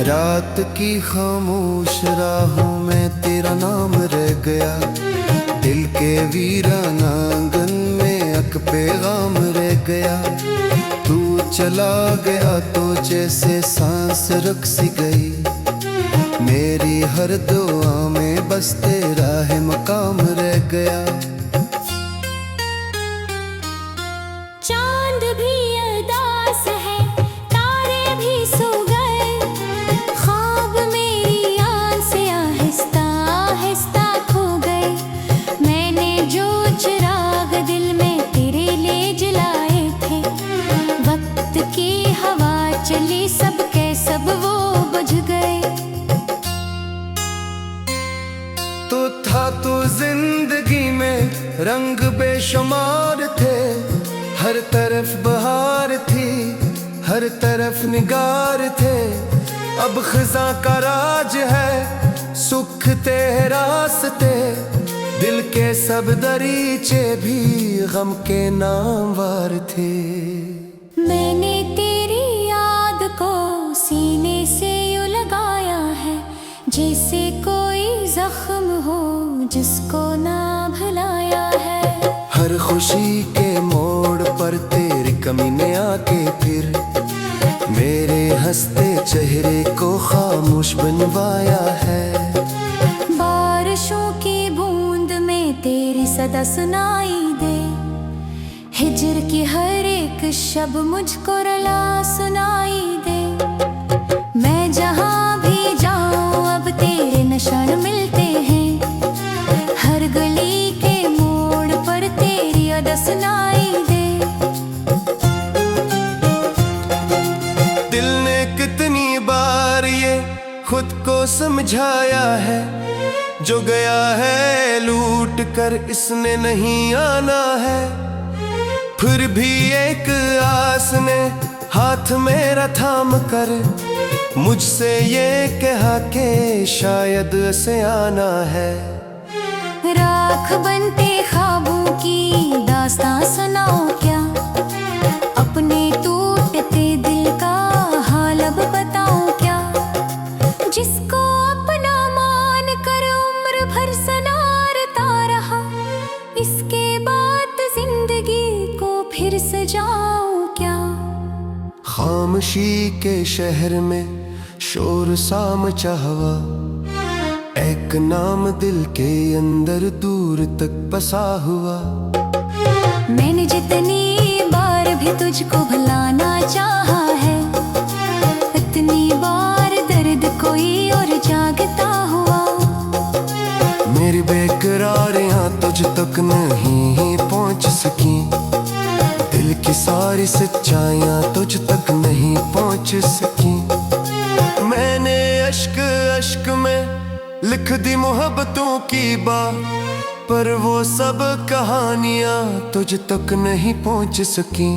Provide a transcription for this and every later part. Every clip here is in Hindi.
रात की खामोश राहों में तेरा नाम रह गया। दिल के वीराना आंगन में अक पैगाम रह गया। तू चला गया तो जैसे सांस रुक सी गई। मेरी हर दुआ में बस तेरा है मकाम रह गया। चांद भी उदास है, तारे भी सो गए, ख्वाब मेरी आँख से आहिस्ता आहिस्ता खो गए। मैंने जो चिराग दिल में तेरे लिए जलाए थे, वक्त की हवा चली सब के सब वो बुझ गए। तो था तो जिंदगी में रंग बेशुमार थे। हर तरफ बहार थी, हर तरफ निगार थे। अब खिज़ां का राज है, सुख तेरे रास्ते। दिल के सब दरीचे भी गम के नामवार थे। मैंने तेरी याद को सीने से यूं लगाया है, जैसे कोई जख्म हो जिसको ना भुलाया है। हर खुशी के मोड़ पर तेरी कमी ने आके फिर मेरे हंसते चेहरे को खामोश बनवाया है। बारिशों की बूंद में तेरी सदा सुनाई दे, हिजर की हर एक शब मुझको रुला सुनाई दे। मैं जहाँ भी जाऊँ अब तेरे निशान मिलते हैं, हर गली के मोड़ पर तेरी अदा सुनाई दे। दिल ने कितनी बार ये खुद को समझाया है, जो गया है लूट कर इसने नहीं आना है। फिर भी एक आस ने हाथ मेरा थाम कर मुझसे ये कहा कि शायद से आना है। राख बनते ख्वाबों की दास्तां सुनाओ क्या, अपने टूटते दिल का हाल अब बताओ क्या। जिसको अपना मान कर उम्र भर सनारता रहा, इसके बाद जिंदगी को फिर सजाऊं क्या। खामोशी के शहर में शोर सा मचा हुआ, एक नाम दिल के अंदर दूर तक बसा हुआ। मैंने जितनी बार भी तुझको भुलाना चाहा है, इतनी बार दर्द कोई और जागता हुआ। मेरी बेकरारियां तुझ तक नहीं पहुंच सकी, दिल की सारी सच्चाइयां तुझ तक नहीं पहुंच सकी। मैंने अश्क अश्क में लिख दी मोहब्बतों की बात, पर वो सब कहानियां तुझ तक नहीं पहुंच सकी।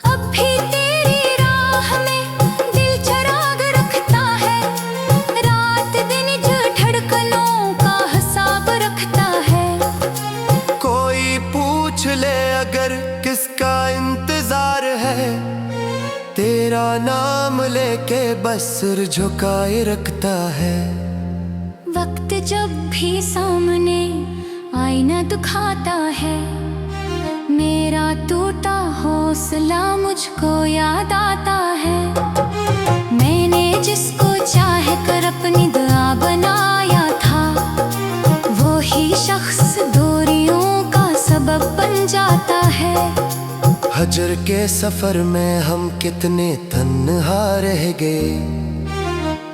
अब भी तेरी राह में दिल चिराग रखता है, रात दिन जो धड़कनों का हिसाब रखता है। कोई पूछ ले अगर किसका इंतजार है, तेरा नाम लेके बस सिर झुकाए रखता है। वक्त जब भी सामने आईना दुखाता है, मेरा टूटा हौसला मुझको याद आता है। मैंने जिसको चाह कर अपनी दुआ बनाया था, वो ही शख्स दूरियों का सबब बन जाता है। हजर के सफर में हम कितने तन्हा रह गए,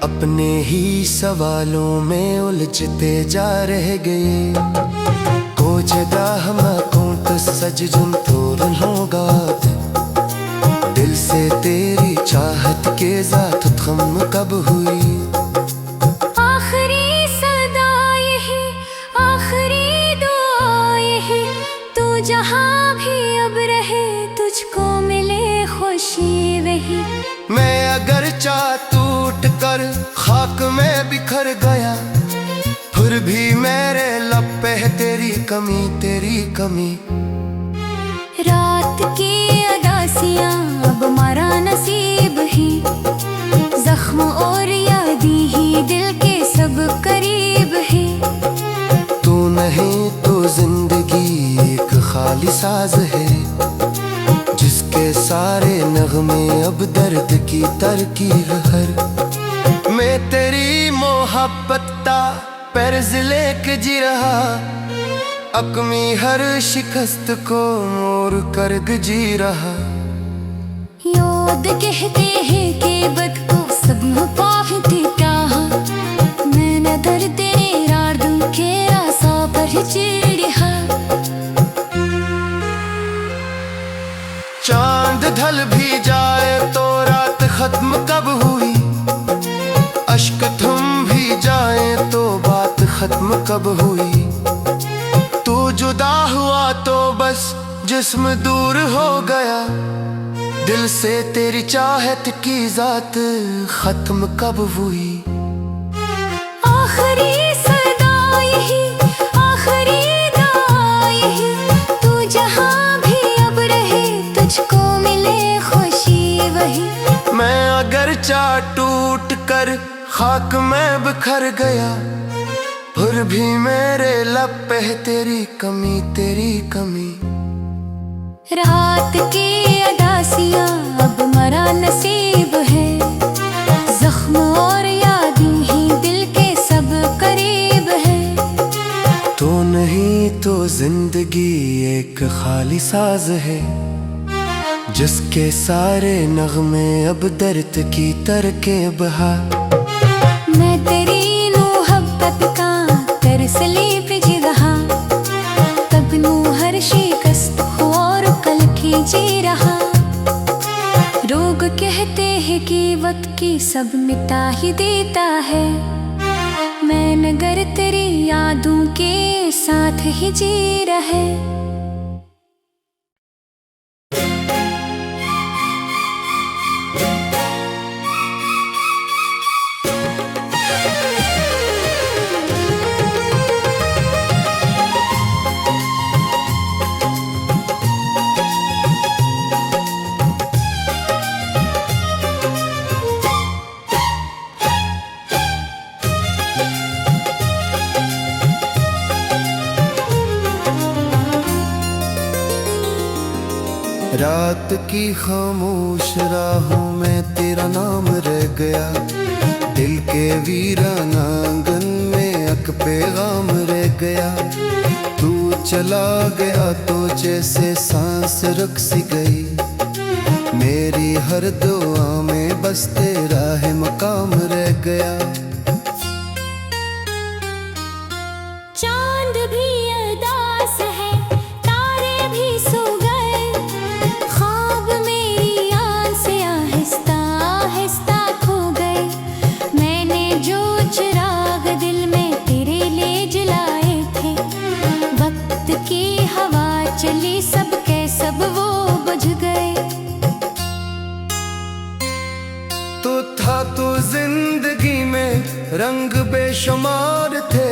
अपने ही सवालों में उलझते जा रह गए। को जगह हम कौन सज जुन तोर होगा, दिल से तेरी चाहत के जात थम कब हुई। आखिरी सदा यही, आखिरी दुआ यही, तू जहाँ भी अब रहे तुझको मिले खुशी वही। मैं अगर चाह टूट कर खाक में बिखर गया, फिर भी मेरे लब पे है तेरी कमी, तेरी कमी। रात की अदासियाँ अब हमारा नसीब ही, जख्म लकीर हर मैं तेरी मोहब्बत दा पैरज लेके जी रहा अपनी हर शिकस्त को मोर कर जी रहा याद कहते हैं कि बद को सब पाहते क्या मैं न दर्द रार दूं के आसा पर चिड़िया चांद ढल भी जाए तो रात खत्म कब हुई अश्क थम भी जाए तो बात खत्म कब हुई तू जुदा हुआ तो बस जिस्म दूर हो गया दिल से तेरी चाहत की जात खत्म कब हुई आखिरी सदा यही आखिरी दुआ यही तू जहां भी अब रहे तुझको मिले खुशी वही मैं अगर चा टूट कर खाक में बिखर गया फिर भी मेरे लब पे तेरी कमी रात की अदासियां अब मरा नसीब है जख्म और यादें ही दिल के सब करीब है तो नहीं तो जिंदगी एक खाली साज है जिसके सारे नगमे अब दर्द की तरकीब है मैं तेरी मोहब्बत का तरसली पे जी रहा तब नू हर शिकस्त और कल जी रहा रोग कहते हैं कि वक्त की सब मिटा ही देता है मैं नगर तेरी यादों के साथ ही जी रहे रात की खामोश राहों में तेरा नाम रह गया दिल के वीराना आंगन में अक पैगाम रह गया तू चला गया तो जैसे सांस रुक सी गई मेरी हर दुआ में बस तेरा है मकाम रह गया चांद भी अरदास है तारे भी सो गए ख्वाब मेरी आँख से आहिस्ता आहिस्ता खो गए मैंने जो चिराग दिल में तेरे लिए जलाए थे वक्त की हवा चली सब के सब वो बुझ गए तो था तो जिंदगी में रंग बेशुमार थे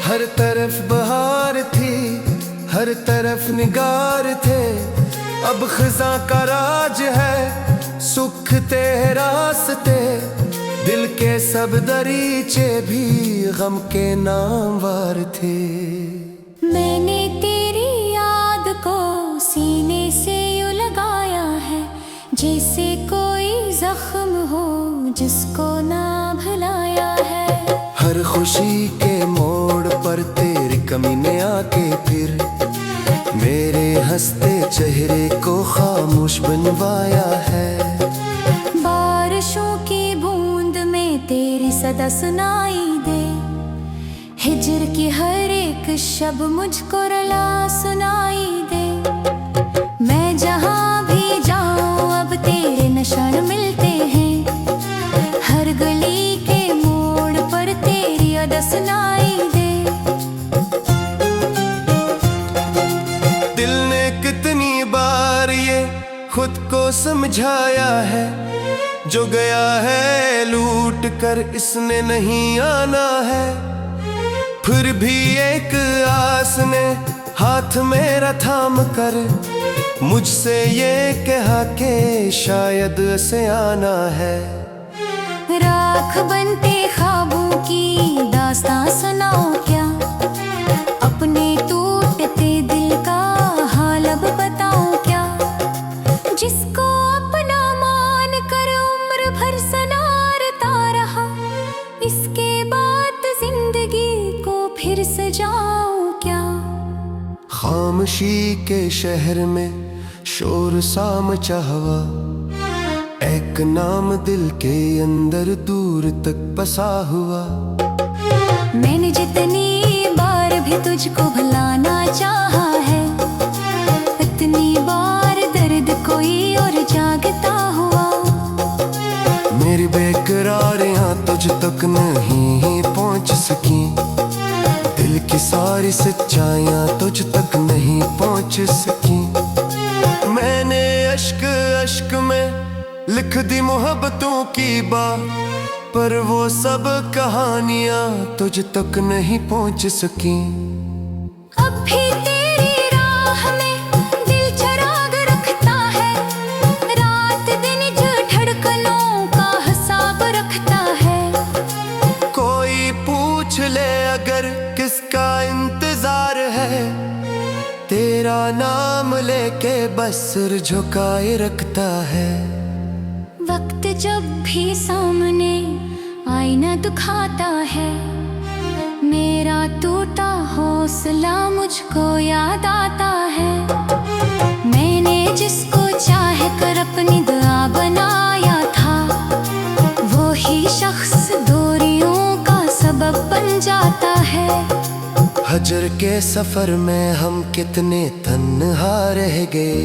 हर तरफ बहार थी हर तरफ निगार थे अब खिजा का राज है सुख तेरे रास्ते दिल के सब दरीचे भी गम के नामवार थे मैंने तेरी याद को सीने से यूं लगाया है जैसे कोई जख्म हो जिसको ना भुलाया है हर खुशी के मोड़ पर तेरी कमी ने आके फिर मेरे हंसते चेहरे को खामोश बनवाया है बारिशों की बूंद में तेरी सदा सुनाई दे हिजर की हर एक शब मुझको रुला सुनाई दे मैं जहाँ भी जाऊँ अब तेरे निशान मिलते हैं हर गली के मोड़ पर तेरी अदा सुनाई दे दिल ने कितनी बार ये खुद को समझाया है जो गया है लूट कर इसने नहीं आना है फिर भी एक आस ने हाथ मेरा थाम कर मुझसे ये कहा कि शायद से आना है राख बनते ख्वाबों की दास्तां सुनाओ क्या अपने टूटते दिल का हाल अब बताओ क्या जिसको अपना मान कर उम्र भर खामोशी के शहर में शोर सा मचा हुआ, एक नाम दिल के अंदर दूर तक बसा हुआ। मैंने जितनी बार भी तुझको भुलाना चाहा है, इतनी बार दर्द कोई और जागता हुआ। मेरी बेकरारियां तुझ तक नहीं पहुंच सकी, दिल की सारी सच्चाइयां तुझ तक नहीं पहुंच सकी। मैंने अश्क अश्क में लिख दी मोहब्बतों की बात, पर वो सब कहानियां तुझ तक नहीं पहुंच सकी। अब भी तेरी राह में दिल चराग रखता है, रात दिन जो धड़कनों का हिसाब रखता है। कोई पूछ ले अगर किसका इंतजार है, तेरा नाम लेके बस सिर झुकाए रखता है। वक्त जब भी सामने आईना दुखाता है, मेरा टूटा हौसला मुझको याद आता है। मैंने जिसको चाह कर अपनी दुआ बनाया था, वो ही शख्स दूरियों का सबब बन जाता है। हजर के सफर में हम कितने तन्हा रह गए,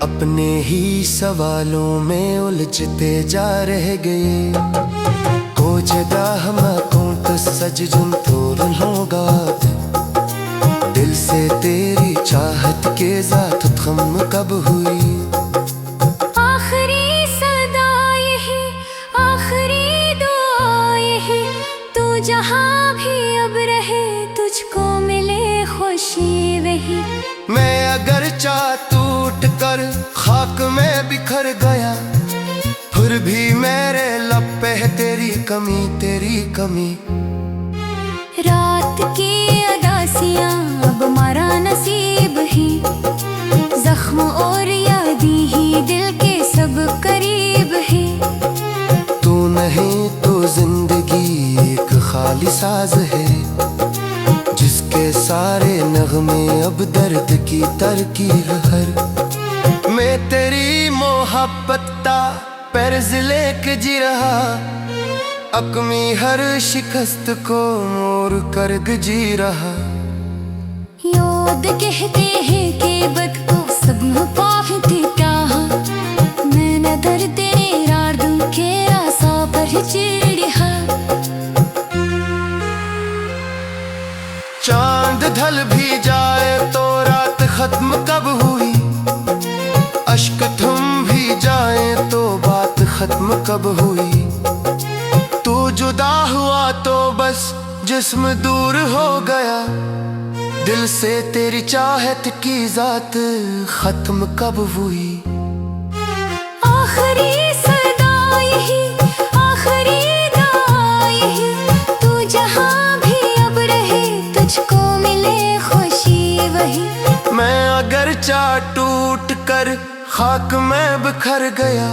अपने ही सवालों में उलझते जा रह गए। को जदा हम कौन सज जुन तोर होगा, दिल से तेरी चाहत के जात खम कब हुई। आखिरी सदा यही, आखिरी दुआ यही, तू जहाँ भी अब रहे तुझको मिले खुशी वही। मैं अगर चाह टूट कर खाक में बिखर गया, फिर भी मेरे लब पे है तेरी कमी, तेरी कमी। रात की अदासियां अब हमारा नसीब ही, जख्म और यादी ही दिल के सब करीब ही। तू नहीं तो जिंदगी एक खाली साज है, जिसके सारे नगमे अब दर्द की तरकीब हर। मैं तेरी मोहब्बत ता पैरज लेके जी रहा, अकमी हर शिकस्त को मोर कर जी रहा। योद कहते हैं कि बद को सब पाते क्या, मैं नदर तेरे रार दूं के रासा पर चिड़िया। चांद ढल भी जाए तो रात खत्म कब हुई, अश्क थम भी जाए तो बात खत्म कब हुई। तू जुदा हुआ तो बस जिस्म दूर हो गया, दिल से तेरी चाहत की जात खत्म कब हुई। आखिरी सदा यही, आखिरी दुआ यही, तू जहाँ भी अब रहे तुझको मिले खुशी वही। मैं अगर चाह टूट कर खाक में बिखर गया,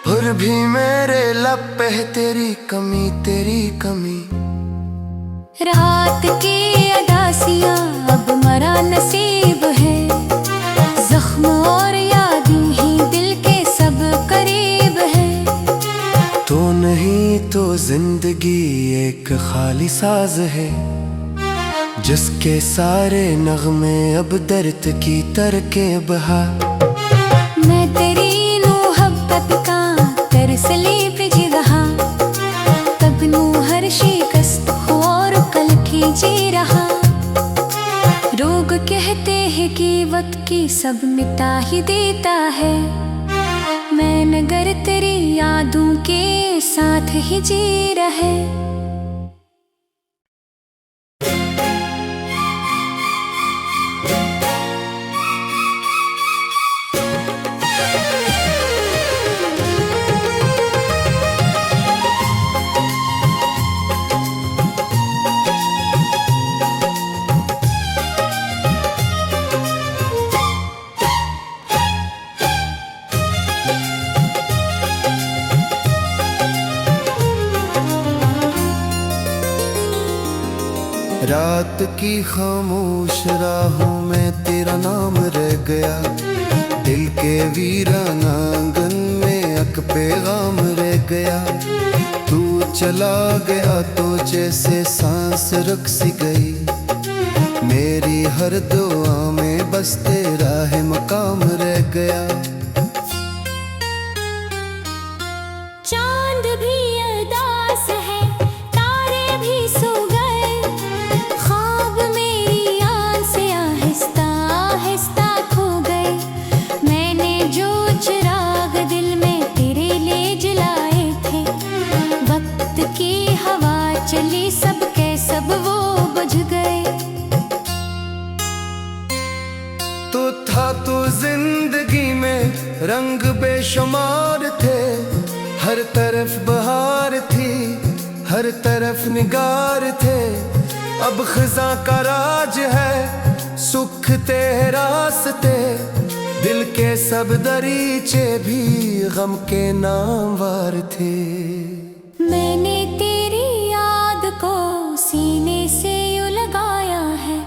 फिर भी मेरे लब पे है तेरी कमी, तेरी कमी। रात की अदासियां अब मरा नसीब है, जख्म और यादें ही दिल के सब करीब है। तो नहीं तो जिंदगी एक खाली साज है, जिसके सारे नगमे अब दर्द की तरकीब बहा। मैं तेरी मोहब्बत का तरसली पे जी रहा, तब नू हर शिकस्त और कल की जी रहा। लोग कहते हैं कि वक्त की सब मिटा ही देता है, मैं नगर तेरी यादों के साथ ही जी रहे। रात की खामोश राहों में तेरा नाम रह गया, दिल के वीराना आंगन में अक पैगाम रह गया। तू चला गया तो जैसे सांस रुक सी गई, मेरी हर दुआ में बस तेरा है मकाम रह गया। चांद भी अरदास है, तारे भी सो गए, ख्वाब मेरी आँख से आहिस्ता आहिस्ता खो गए। मैंने जो चिराग दिल में तेरे लिए जलाए थे, वक्त की हवा चली सब के सब वो बुझ गए। तो था तो जिंदगी में रंग बेशुमार थे, हर तरफ बहार थी, हर तरफ निगार थे। अब खिज़ां का राज है, सुख तेरे रास्ते, दिल के सब दरीचे भी गम के नामवार थे। मैंने तेरी याद को सीने से यूं लगाया है,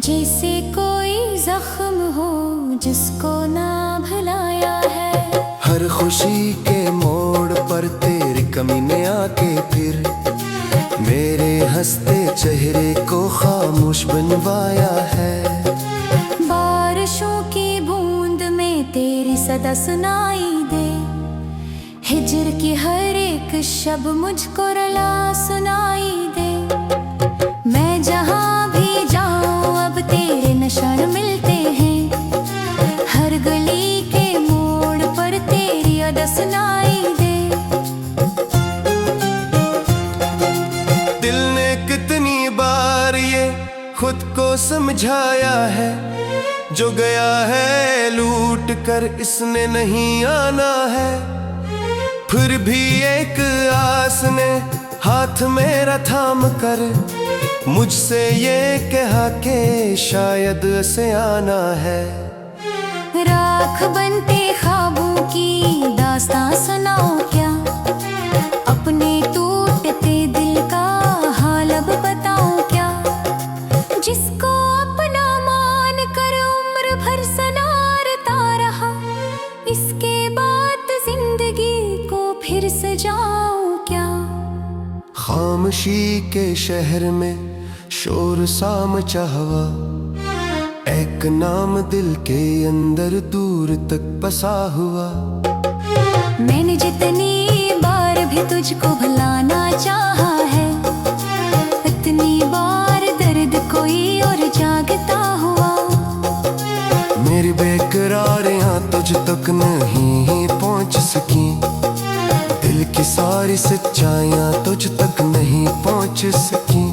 जैसे कोई जख्म हो जिसको ना भुलाया है। हर खुशी के मोड़ पर तेरी कमी ने आके फिर मेरे हंसते चेहरे को खामोश बनवाया है। बारिशों की बूंद में तेरी सदा सुनाई दे, हिजर की हर एक शब मुझको रुला सुनाई दे। मैं जहाँ भी जाऊँ अब तेरे निशान मिलते हैं, हर गली के मोड़ पर तेरी अदा सुनाई दे। दिल ने कितनी बार ये खुद को समझाया है, जो गया है लूट कर इसने नहीं आना है। फिर भी एक आस ने हाथ मेरा थाम कर मुझसे ये कहा कि शायद से आना है। राख बनते ख्वाबों की दास्तां सुनाओ क्या, अपने टूटते दिल का हाल अब बताओ क्या। जिसको अपना मान कर उम्र भर सनारता रहा, इसके बाद जिंदगी को फिर सजाऊं क्या। खामोशी के शहर में शोर सा मचा हुआ, एक नाम दिल के अंदर दूर तक बसा हुआ। मैंने जितनी बार भी तुझको भुलाना चाहा है, इतनी बार दर्द कोई और जागता हुआ। मेरी बेकरारियां तुझ तक नहीं पहुंच सकी, दिल की सारी सच्चाइयां तुझ तक नहीं पहुंच सकी।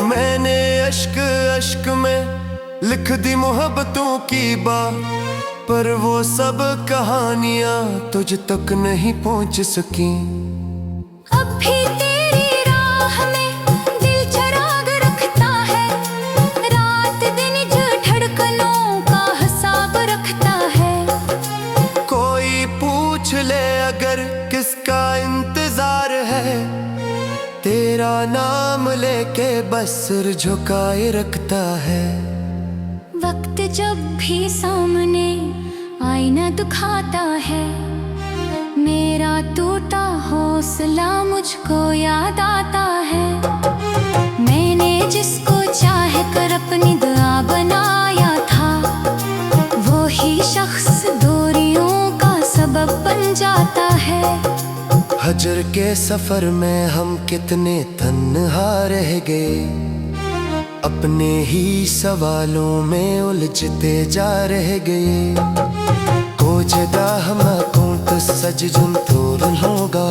मैंने अश्क अश्क में लिख दी मोहब्बतों की बात, पर वो सब कहानियां तुझ तक नहीं पहुंच सकी। अब भी तेरी राह में दिल चिराग रखता है, रात दिन जो धड़कनों का हिसाब रखता है। कोई पूछ ले अगर किसका इंतजार है, तेरा नाम लेके बस सिर झुकाए रखता है। वक्त जब भी सामने आईना दुखाता है, मेरा टूटा हौसला मुझको याद आता है। मैंने जिसको चाह कर अपनी दुआ बनाया था, वो ही शख्स दूरियों का सबब बन जाता है। हजर के सफर में हम कितने तन्हा रह गए, अपने ही सवालों में उलझते जा रह गए। को जगह हम कौन सज जुन तोरन होगा,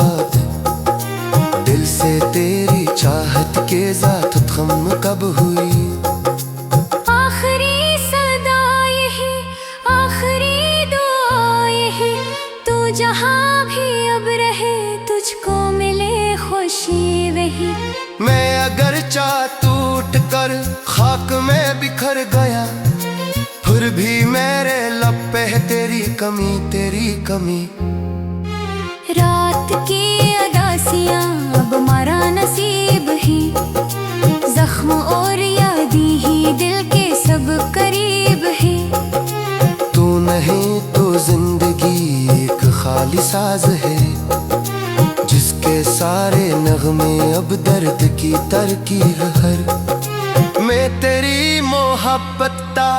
दिल से तेरी चाहत के जात खम कब हुई। आखिरी सदा यही, आखिरी दुआ यही, तू जहाँ भी अब रहे तुझको मिले खुशी वही। मैं अगर चाह टूट कर खाक में बिखर गया, फिर भी मेरे लब पे है तेरी कमी, तेरी कमी। रात की अदासियाँ अब हमारा नसीब ही, जख्म और जिसके सारे नगमे अब दर्द की तरकीब हर। मैं तेरी मोहब्बत ता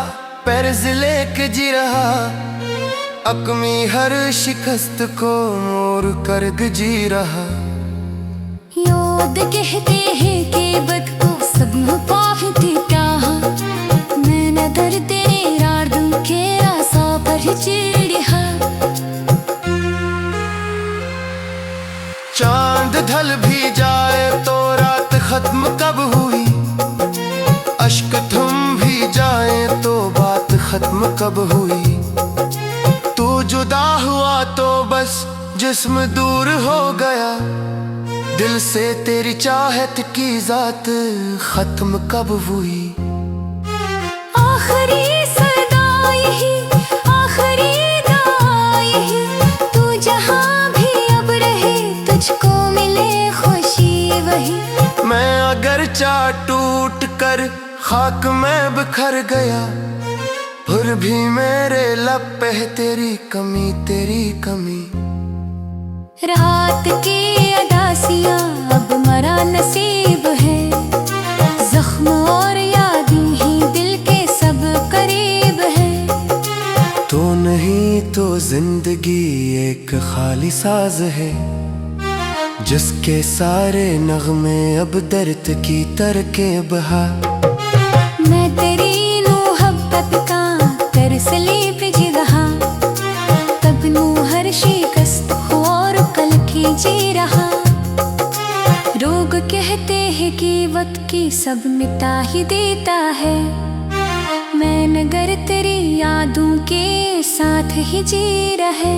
पैरज लेके जी रहा, अकमी हर शिकस्त को मोर कर जी रहा। याद कहते हैं कि बद को सब मुपाहिती क्या, मैं नदर तेरे रार्दुम के आसा पर चिड़िया। चांद ढल भी जाए तो रात खत्म कब हुई, अश्क थम भी जाए तो बात खत्म कब हुई। तू जुदा हुआ तो बस जिस्म दूर हो गया, दिल से तेरी चाहत की जात खत्म कब हुई। आखिरी सदा यही, आखिरी दुआ यही, तू जहाँ भी अब रहे तुझको मिले खुशी वही। मैं अगर चा टूट कर खाक में बिखर गया, फिर भी मेरे लब पे तेरी कमी। रात की अदासियाँ अब मरा नसीब है, जख्म और यादें ही दिल के सब करीब है। तो नहीं तो जिंदगी एक खाली साज है, जिसके सारे नगमे अब दर्द की तरकीब है। मैं तेरी मोहब्बत का तरसली पे जी रहा, तब नू हर शिकस्त और कल की जी रहा। रोग कहते हैं कि वक्त की सब मिटा ही देता है, मैं नगर तेरी यादों के साथ ही जी रहे।